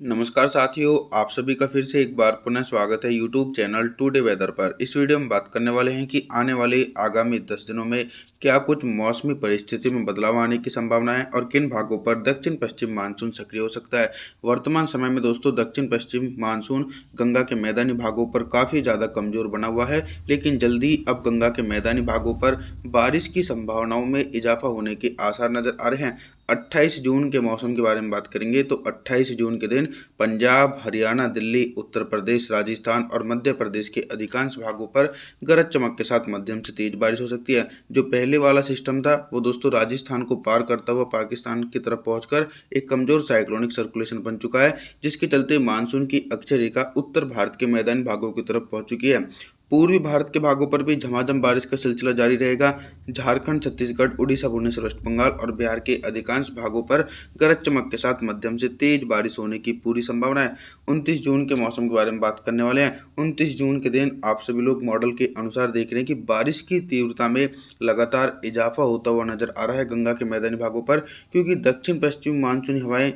नमस्कार साथियों, आप सभी का फिर से एक बार पुनः स्वागत है यूट्यूब चैनल टुडे वेदर पर। इस वीडियो में बात करने वाले हैं कि आने वाले आगामी 10 दिनों में क्या कुछ मौसमी परिस्थिति में बदलाव आने की संभावना है और किन भागों पर दक्षिण पश्चिम मानसून सक्रिय हो सकता है। वर्तमान समय में दोस्तों दक्षिण पश्चिम मानसून गंगा के मैदानी भागों पर काफ़ी ज़्यादा कमज़ोर बना हुआ है, लेकिन जल्दी अब गंगा के मैदानी भागों पर बारिश की संभावनाओं में इजाफा होने के आसार नज़र आ रहे हैं। 28 जून के मौसम के बारे में बात करेंगे तो 28 जून के दिन पंजाब, हरियाणा, दिल्ली, उत्तर प्रदेश, राजस्थान और मध्य प्रदेश के अधिकांश भागों पर गरज चमक के साथ मध्यम से तेज बारिश हो सकती है। जो पहले वाला सिस्टम था वो दोस्तों राजस्थान को पार करता हुआ पाकिस्तान की तरफ पहुंचकर एक कमजोर साइक्लोनिक सर्कुलेशन बन चुका है, जिसके चलते मानसून की अक्षय रेखा उत्तर भारत के मैदानी भागों की तरफ पहुंच चुकी है। पूर्वी भारत के भागों पर भी झमाझम बारिश का सिलसिला जारी रहेगा। झारखंड, छत्तीसगढ़, उड़ीसा, भुवनेश्वर, वेस्ट बंगाल और बिहार के अधिकांश भागों पर गरज चमक के साथ मध्यम से तेज बारिश होने की पूरी संभावना है। 29 जून के मौसम के बारे में बात करने वाले हैं। 29 जून के दिन आप सभी लोग मॉडल के अनुसार देख रहे हैं कि बारिश की तीव्रता में लगातार इजाफा होता हुआ नजर आ रहा है गंगा के मैदानी भागों पर, क्योंकि दक्षिण पश्चिमी मानसूनी हवाएं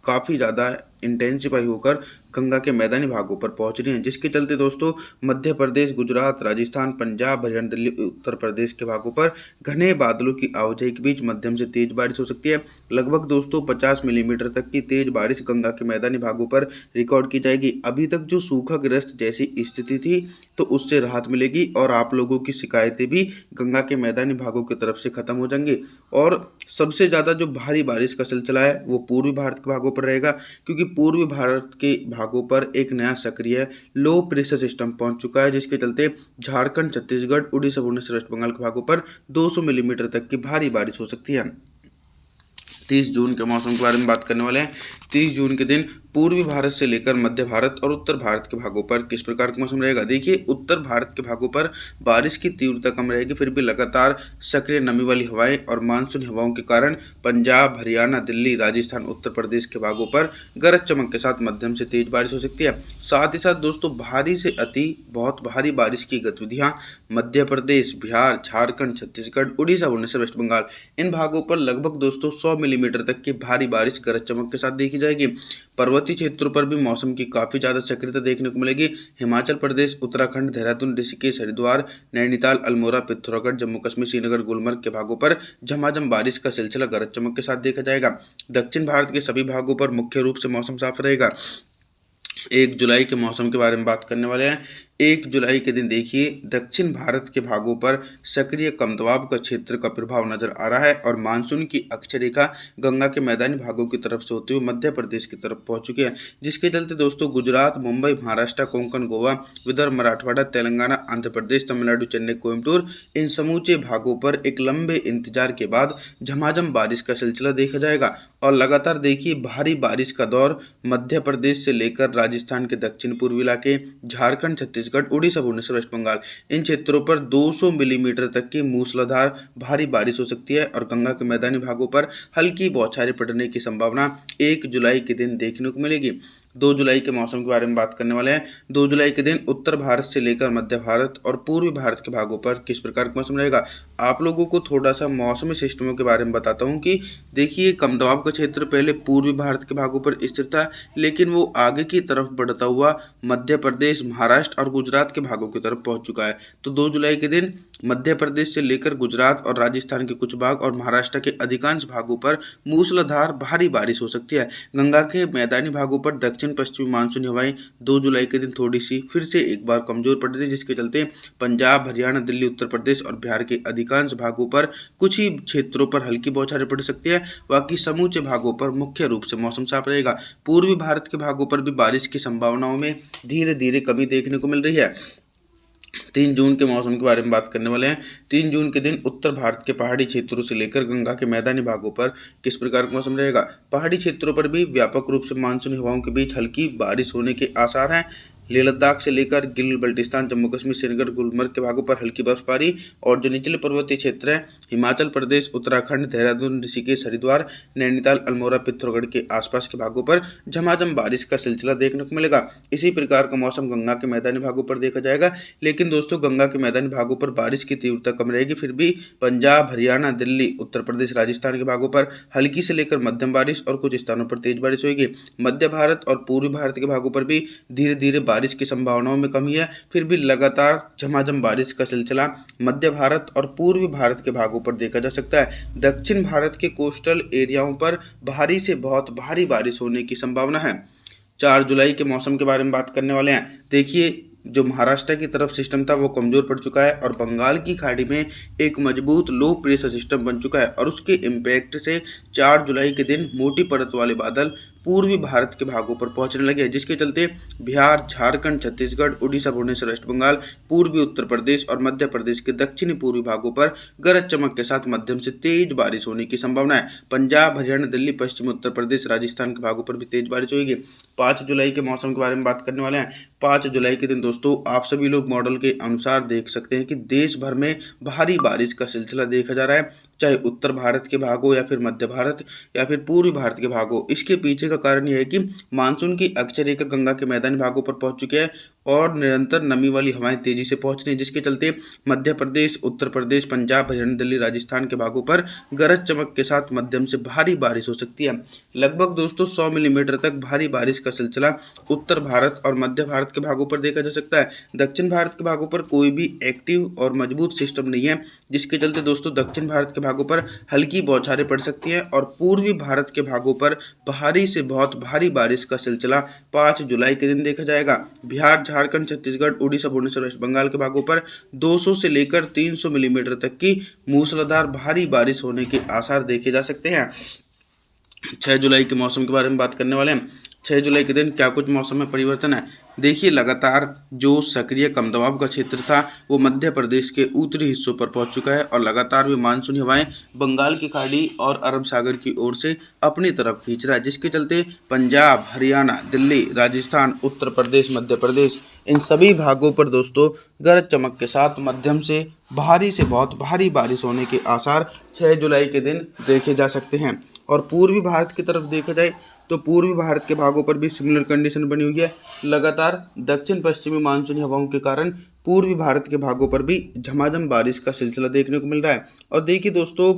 काफ़ी ज़्यादा इंटेंसिफाई होकर गंगा के मैदानी भागों पर पहुंच रही हैं, जिसके चलते दोस्तों मध्य प्रदेश, गुजरात, राजस्थान, पंजाब, हरियाणा, दिल्ली, उत्तर प्रदेश के भागों पर घने बादलों की आवाजाही के बीच मध्यम से तेज बारिश हो सकती है। लगभग दोस्तों 50 मिलीमीटर तक की तेज बारिश गंगा के मैदानी भागों पर रिकॉर्ड की जाएगी। अभी तक जो सूखाग्रस्त जैसी स्थिति थी तो उससे राहत मिलेगी और आप लोगों की शिकायतें भी गंगा के मैदानी भागों की तरफ से खत्म हो जाएंगी। और सबसे ज़्यादा जो भारी बारिश का सिलसिला है वो पूर्वी भारत के भागों पर रहेगा, क्योंकि पूर्वी भारत के भागों पर एक नया सक्रिय लो प्रेशर सिस्टम पहुंच चुका है, जिसके चलते झारखंड, छत्तीसगढ़, उड़ीसा, भुवनेश्वर, वेस्ट बंगाल के भागों पर 200 मिलीमीटर तक की भारी बारिश हो सकती है। 30 जून के मौसम के बारे में बात करने वाले हैं। 30 जून के दिन पूर्वी भारत से लेकर मध्य भारत और उत्तर भारत के भागों पर किस प्रकार का मौसम रहेगा। देखिए, उत्तर भारत के भागों पर बारिश की तीव्रता कम रहेगी, फिर भी लगातार सक्रिय नमी वाली हवाएं और मानसूनी हवाओं के कारण पंजाब, हरियाणा, दिल्ली, राजस्थान, उत्तर प्रदेश के भागों पर गरज चमक के साथ मध्यम से तेज बारिश हो सकती है। साथ ही साथ दोस्तों भारी से अति बहुत भारी बारिश की गतिविधियां मध्य प्रदेश, बिहार, झारखंड, छत्तीसगढ़, उड़ीसा, भुवनेश्वर, वेस्ट बंगाल इन भागों पर लगभग दोस्तों 100 मिलीमीटर तक की भारी बारिश गरज चमक के साथ देखी जाएगी। पर्वतीय क्षेत्रों पर भी मौसम की काफ़ी ज़्यादा सक्रियता देखने को मिलेगी। हिमाचल प्रदेश, उत्तराखंड, देहरादून, ऋषिकेश, हरिद्वार, नैनीताल, अल्मोड़ा, पिथौरागढ़, जम्मू कश्मीर, श्रीनगर, गुलमर्ग के भागों पर झमाझम बारिश का सिलसिला गरज चमक के साथ देखा जाएगा। दक्षिण भारत के सभी भागों पर मुख्य रूप से मौसम साफ रहेगा। 1 जुलाई के मौसम के बारे में बात करने वाले हैं। 1 जुलाई के दिन देखिए दक्षिण भारत के भागों पर सक्रिय कम दबाव का क्षेत्र का प्रभाव नजर आ रहा है और मानसून की अक्षय रेखा गंगा के मैदानी भागों की तरफ से होते हुए मध्य प्रदेश की तरफ पहुंच चुकी है, जिसके चलते दोस्तों गुजरात, मुंबई, महाराष्ट्र, कोंकण, गोवा, विदर्भ, मराठवाड़ा, तेलंगाना, आंध्र प्रदेश, तमिलनाडु, चेन्नई, कोयम्बटूर इन समूचे भागों पर एक लंबे इंतजार के बाद झमाझम बारिश का सिलसिला देखा जाएगा। और लगातार देखिए भारी बारिश का दौर मध्य प्रदेश से लेकर राजस्थान के दक्षिण पूर्वी इलाके, झारखंड, छत्तीसगढ़, उड़ीसा, भुवनेश्वर, वेस्ट बंगाल इन क्षेत्रों पर 200 मिलीमीटर तक की मूसलाधार भारी बारिश हो सकती है और गंगा के मैदानी भागों पर हल्की बौछारें पड़ने की संभावना 1 जुलाई के दिन देखने को मिलेगी। 2 जुलाई के मौसम के बारे में बात करने वाले हैं। 2 जुलाई के दिन उत्तर भारत से लेकर मध्य भारत और पूर्वी भारत के भागों पर किस प्रकार का मौसम रहेगा। आप लोगों को थोड़ा सा मौसमी सिस्टमों के बारे में बताता हूँ कि देखिए कम दबाव का क्षेत्र पहले पूर्वी भारत के भागों पर स्थिर था, लेकिन वो आगे की तरफ बढ़ता हुआ मध्य प्रदेश, महाराष्ट्र और गुजरात के भागों की तरफ पहुंच चुका है। तो 2 जुलाई के दिन मध्य प्रदेश से लेकर गुजरात और राजस्थान के कुछ भाग और महाराष्ट्र के अधिकांश भागों पर मूसलाधार भारी बारिश हो सकती है। गंगा के मैदानी भागों पर दक्षिण पश्चिमी मानसूनी हवाएं 2 जुलाई के दिन थोड़ी सी फिर से एक बार कमजोर पड़ रही है, जिसके चलते पंजाब, हरियाणा, दिल्ली, उत्तर प्रदेश और बिहार के अधिकांश भागों पर कुछ ही क्षेत्रों पर हल्की बौछारें पड़ सकती है। बाकी समूचे भागों पर मुख्य रूप से मौसम साफ रहेगा। पूर्वी भारत के भागों पर भी बारिश की संभावनाओं में धीरे धीरे कमी देखने को मिल रही है। 3 जून के मौसम के बारे में बात करने वाले हैं। 3 जून के दिन उत्तर भारत के पहाड़ी क्षेत्रों से लेकर गंगा के मैदानी भागों पर किस प्रकार का मौसम रहेगा। पहाड़ी क्षेत्रों पर भी व्यापक रूप से मानसूनी हवाओं के बीच हल्की बारिश होने के आसार हैं। लेह लद्दाख से लेकर गिल बल्टिस्तान, जम्मू कश्मीर, श्रीनगर, गुलमर्ग के भागों पर हल्की बर्फबारी। और जो निचले पर्वतीय क्षेत्र हैं हिमाचल प्रदेश, उत्तराखंड, देहरादून, ऋषिकेश, हरिद्वार, नैनीताल, अल्मोड़ा, पिथौरागढ़ के आसपास के भागों पर झमाझम बारिश का सिलसिला देखने को मिलेगा। इसी प्रकार का मौसम गंगा के मैदानी भागों पर देखा जाएगा, लेकिन दोस्तों गंगा के मैदानी भागों पर बारिश की तीव्रता कम रहेगी। फिर भी पंजाब, हरियाणा, दिल्ली, उत्तर प्रदेश, राजस्थान के भागों पर हल्की से लेकर मध्यम बारिश और कुछ स्थानों पर तेज बारिश होगी। मध्य भारत और पूर्वी भारत के भागों पर भी धीरे धीरे बारिश की संभावनाओं में कमी है। फिर भी लगातार झमाझम बारिश का सिलसिला मध्य भारत और पूर्वी भारत के भागों पर देखा जा सकता है। दक्षिण भारत के कोस्टल एरियाओं पर भारी से बहुत भारी बारिश होने की संभावना है। 4 जुलाई के मौसम के बारे में बात करने वाले हैं। देखिए, जो महाराष्ट्र की तरफ सिस्टम था वो कमजोर पड़ चुका है और बंगाल की खाड़ी में एक मजबूत लो प्रेशर सिस्टम बन चुका है और उसके इम्पैक्ट से 4 जुलाई के दिन मोटी परत वाले बादल पूर्वी भारत के भागों पर पहुंचने लगे, जिसके चलते बिहार, झारखंड, छत्तीसगढ़, उड़ीसा, भुवनेश्वर, वेस्ट बंगाल, पूर्वी उत्तर प्रदेश और मध्य प्रदेश के दक्षिणी पूर्वी भागों पर गरज चमक के साथ मध्यम से तेज बारिश होने की संभावना है। पंजाब, हरियाणा, दिल्ली, पश्चिमी उत्तर प्रदेश, राजस्थान के भागों पर भी तेज बारिश होगी। 5 जुलाई के मौसम के बारे में बात करने वाले हैं। 5 जुलाई के दिन दोस्तों आप सभी लोग मॉडल के अनुसार देख सकते हैं कि देश भर में भारी बारिश का सिलसिला देखा जा रहा है, चाहे उत्तर भारत के भाग हो या फिर मध्य भारत या फिर पूर्वी भारत के भाग हो। इसके पीछे का कारण यह है कि मानसून की अक्षय रेखा गंगा के मैदानी भागों पर पहुंच चुकी है और निरंतर नमी वाली हवाएं तेजी से पहुंच रही हैं, जिसके चलते मध्य प्रदेश, उत्तर प्रदेश, पंजाब, हरियाणा, दिल्ली, राजस्थान के भागों पर गरज चमक के साथ मध्यम से भारी बारिश हो सकती है। लगभग दोस्तों 100 मिलीमीटर तक भारी बारिश का सिलसिला उत्तर भारत और मध्य भारत के भागों पर देखा जा सकता है। दक्षिण भारत के भागों पर कोई भी एक्टिव और मजबूत सिस्टम नहीं है, जिसके चलते दोस्तों दक्षिण भारत के भागों पर हल्की बौछारें पड़ सकती हैं और पूर्वी भारत के भागों पर भारी से बहुत भारी बारिश का सिलसिला 5 जुलाई के दिन देखा जाएगा। बिहार, झारखंड, छत्तीसगढ़, उड़ीसा, भुवनेश्वर, वेस्ट बंगाल के भागों पर 200 से लेकर 300 मिलीमीटर तक की मूसलाधार भारी बारिश होने के आसार देखे जा सकते हैं। 6 जुलाई के मौसम के बारे में बात करने वाले हैं। 6 जुलाई के दिन क्या कुछ मौसम में परिवर्तन है। देखिए, लगातार जो सक्रिय कम दबाव का क्षेत्र था वो मध्य प्रदेश के उत्तरी हिस्सों पर पहुंच चुका है और लगातार भी मानसूनी हवाएं बंगाल की खाड़ी और अरब सागर की ओर से अपनी तरफ खींच रहा है, जिसके चलते पंजाब, हरियाणा, दिल्ली, राजस्थान, उत्तर प्रदेश, मध्य प्रदेश इन सभी भागों पर दोस्तों गरज चमक के साथ मध्यम से भारी से बहुत भारी बारिश होने के आसार 6 जुलाई के दिन देखे जा सकते हैं। और पूर्वी भारत की तरफ देखा जाए तो पूर्वी भारत के भागों पर भी सिमिलर कंडीशन बनी हुई है। लगातार दक्षिण पश्चिमी मानसूनी हवाओं के कारण पूर्वी भारत के भागों पर भी झमाझम बारिश का सिलसिला देखने को मिल रहा है। और देखिए दोस्तों,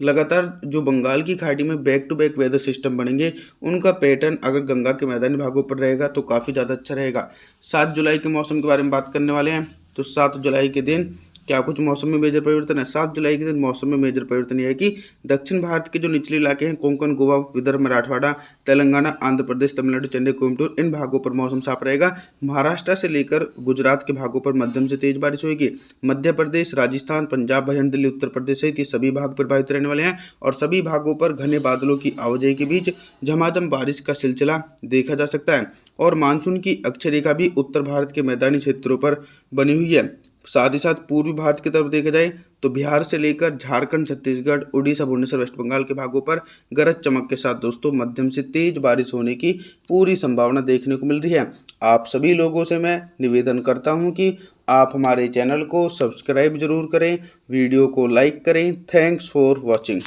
लगातार जो बंगाल की खाड़ी में back to back weather system बनेंगे उनका पैटर्न अगर गंगा के मैदानी भागों पर रहेगा तो काफ़ी ज़्यादा अच्छा रहेगा। 7 जुलाई के मौसम के बारे में बात करने वाले हैं। तो 7 जुलाई के दिन क्या कुछ मौसम में मेजर परिवर्तन है। 7 जुलाई के दिन मौसम में मेजर परिवर्तन यह है कि दक्षिण भारत के जो निचले इलाके हैं कोंकण, गोवा, विदर्भ, मराठवाड़ा, तेलंगाना, आंध्र प्रदेश, तमिलनाडु, चेन्नई, कोयम्बटूर इन भागों पर मौसम साफ रहेगा। महाराष्ट्र से लेकर गुजरात के भागों पर मध्यम से तेज बारिश होगी। मध्य प्रदेश, राजस्थान, पंजाब, हरियाणा, दिल्ली, उत्तर प्रदेश सहित ये सभी भाग प्रभावित रहने वाले हैं और सभी भागों पर घने बादलों की आवाजाही के बीच झमाझम बारिश का सिलसिला देखा जा सकता है। और मानसून की अक्षय रेखा भी उत्तर भारत के मैदानी क्षेत्रों पर बनी हुई है। साथ ही साथ पूर्वी भारत की तरफ देखा जाए तो बिहार से लेकर झारखंड, छत्तीसगढ़, उड़ीसा, भुवनेश्वर, वेस्ट बंगाल के भागों पर गरज चमक के साथ दोस्तों मध्यम से तेज बारिश होने की पूरी संभावना देखने को मिल रही है। आप सभी लोगों से मैं निवेदन करता हूं कि आप हमारे चैनल को सब्सक्राइब जरूर करें, वीडियो को लाइक करें। Thanks for watching.